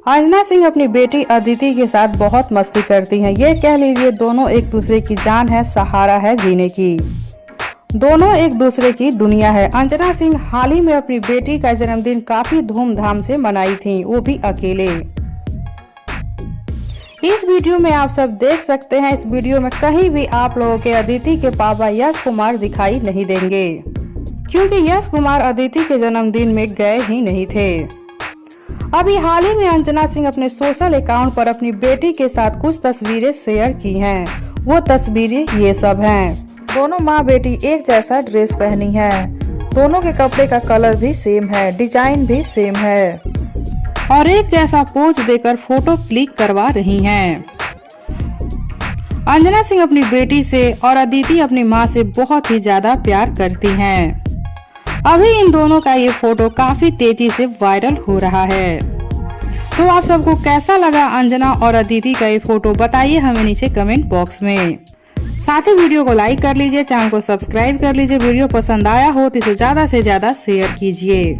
अंजना सिंह अपनी बेटी अदिति के साथ बहुत मस्ती करती हैं। ये कह लीजिए दोनों एक दूसरे की जान है, सहारा है जीने की। दोनों एक दूसरे की दुनिया है। अंजना सिंह हाल ही में अपनी बेटी का जन्मदिन काफी धूमधाम से मनाई थी, वो भी अकेले। इस वीडियो में आप सब देख सकते हैं। इस वीडियो में कहीं भी आप लोगों के अदिति के पापा यश कुमार दिखाई नहीं देंगे, क्योंकि यश कुमार अदिति के जन्मदिन में गए ही नहीं थे। अभी हाल ही में अंजना सिंह अपने सोशल अकाउंट पर अपनी बेटी के साथ कुछ तस्वीरें शेयर की हैं। वो तस्वीरें ये सब हैं। दोनों माँ बेटी एक जैसा ड्रेस पहनी है। दोनों के कपड़े का कलर भी सेम है, डिजाइन भी सेम है और एक जैसा पोज देकर फोटो क्लिक करवा रही हैं। अंजना सिंह अपनी बेटी से और अदिति अपनी माँ से बहुत ही ज्यादा प्यार करती हैं। अभी इन दोनों का ये फोटो काफी तेजी से वायरल हो रहा है। तो आप सबको कैसा लगा अंजना और अदिति का ये फोटो, बताइए हमें नीचे कमेंट बॉक्स में। साथ ही वीडियो को लाइक कर लीजिए, चैनल को सब्सक्राइब कर लीजिए। वीडियो पसंद आया हो तो इसे ज्यादा से ज्यादा शेयर कीजिए।